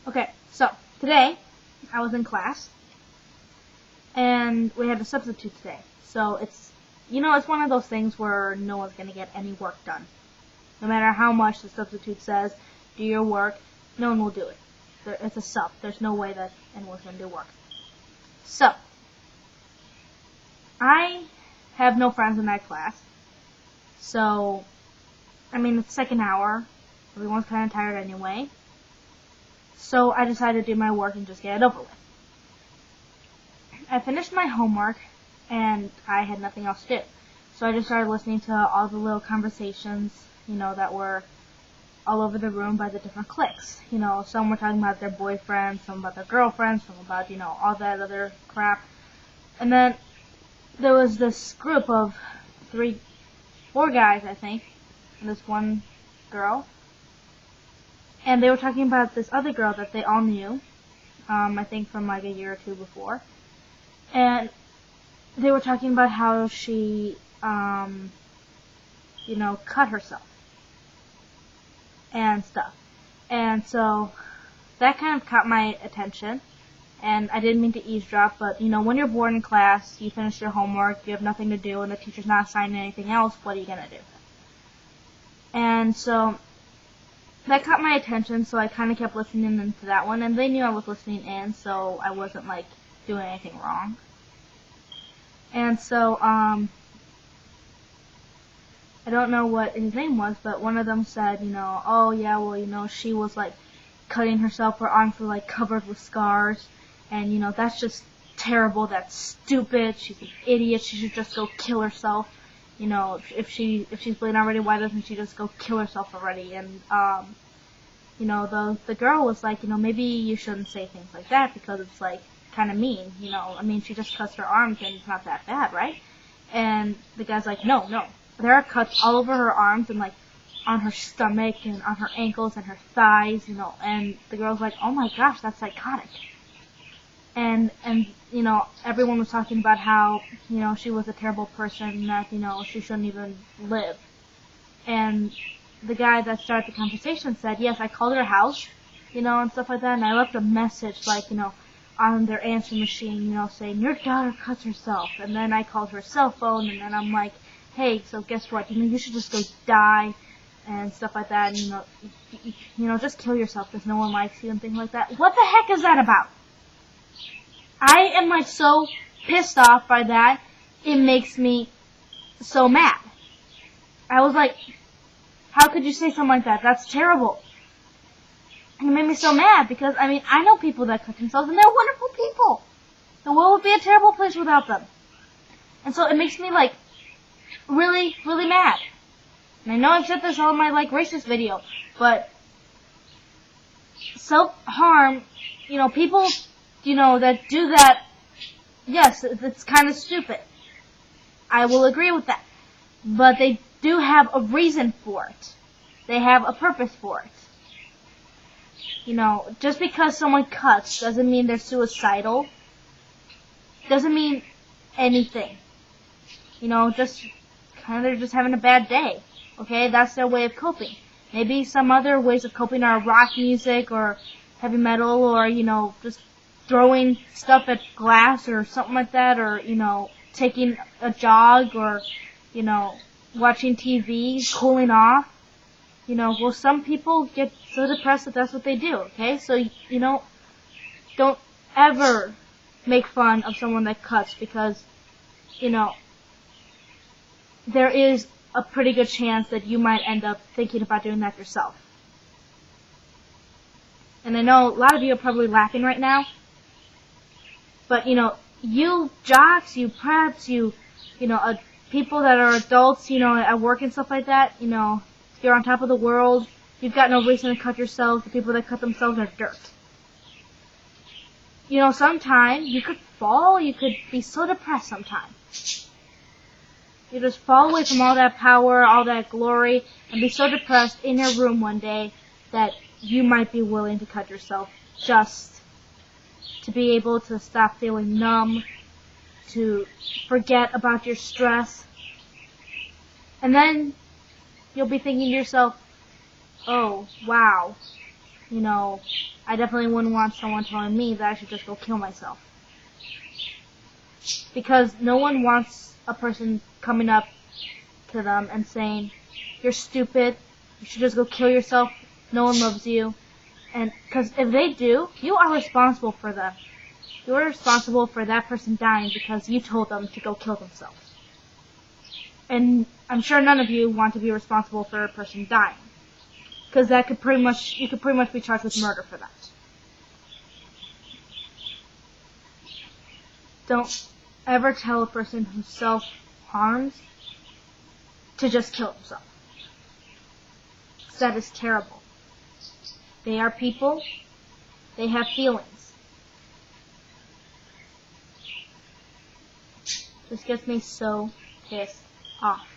Okay, so today I was in class and we had a substitute today. So it's one of those things where no one's going to get any work done. No matter how much the substitute says, do your work, no one will do it. It's a sub. There's no way that anyone's going to do work. So, I have no friends in that class. So, it's second hour. Everyone's kind of tired anyway. So I decided to do my work and just get it over with. I finished my homework and I had nothing else to do. So I just started listening to all the little conversations, that were all over the room by the different cliques. Some were talking about their boyfriends, some about their girlfriends, some about, all that other crap. And then there was this group of 4 guys, I think, and this one girl. And they were talking about this other girl that they all knew, I think from like a year or two before. And they were talking about how she, cut herself and stuff. And so that kind of caught my attention. And I didn't mean to eavesdrop, but, when you're bored in class, you finish your homework, you have nothing to do, and the teacher's not assigning anything else, what are you going to do? And so that caught my attention, so I kind of kept listening into that one, and they knew I was listening in, so I wasn't, doing anything wrong. And so, I don't know what his name was, but one of them said, oh yeah, well, she was, cutting herself, her arms were, covered with scars, and, that's just terrible, that's stupid, she's an idiot, she should just go kill herself. If she's bleeding already, why doesn't she just go kill herself already? And, the girl was like, maybe you shouldn't say things like that because it's, kind of mean, she just cuts her arms and it's not that bad, right? And the guy's like, no, there are cuts all over her arms and, on her stomach and on her ankles and her thighs, and the girl's like, oh my gosh, that's psychotic. And everyone was talking about how, she was a terrible person, that, she shouldn't even live. And the guy that started the conversation said, yes, I called her house, and stuff like that, and I left a message, on their answering machine, saying, your daughter cuts herself. And then I called her cell phone, and then I'm like, hey, so guess what, you should just go die, and stuff like that, and, just kill yourself because no one likes you and things like that. What the heck is that about? I am, so pissed off by that, it makes me so mad. I was like, how could you say something like that? That's terrible. And it made me so mad because, I know people that cut themselves and they're wonderful people. The world would be a terrible place without them. And so it makes me, really, really mad. And I know I've said this all in my, racist video, but self-harm, people, that do that, yes, it's kind of stupid. I will agree with that. But they do have a reason for it. They have a purpose for it. Just because someone cuts doesn't mean they're suicidal. Doesn't mean anything. Just they're just having a bad day. Okay, that's their way of coping. Maybe some other ways of coping are rock music or heavy metal or, just throwing stuff at glass or something like that or, taking a jog or, watching TV, cooling off. Well, some people get so depressed that that's what they do, okay? So, don't ever make fun of someone that cuts because, there is a pretty good chance that you might end up thinking about doing that yourself. And I know a lot of you are probably laughing right now, but, you jocks, you preps, people that are adults, at work and stuff like that, you're on top of the world, you've got no reason to cut yourself, the people that cut themselves are dirt. Sometimes you could fall, you could be so depressed sometimes. You just fall away from all that power, all that glory, and be so depressed in your room one day that you might be willing to cut yourself just to be able to stop feeling numb, to forget about your stress. And then you'll be thinking to yourself, oh, wow, you know, I definitely wouldn't want someone telling me that I should just go kill myself. Because no one wants a person coming up to them and saying, you're stupid, you should just go kill yourself, no one loves you. And because if they do, you are responsible for them. You are responsible for that person dying because you told them to go kill themselves. And I'm sure none of you want to be responsible for a person dying. Because you could pretty much be charged with murder for that. Don't ever tell a person who self-harms to just kill himself. That is terrible. They are people. They have feelings. This gets me so pissed off.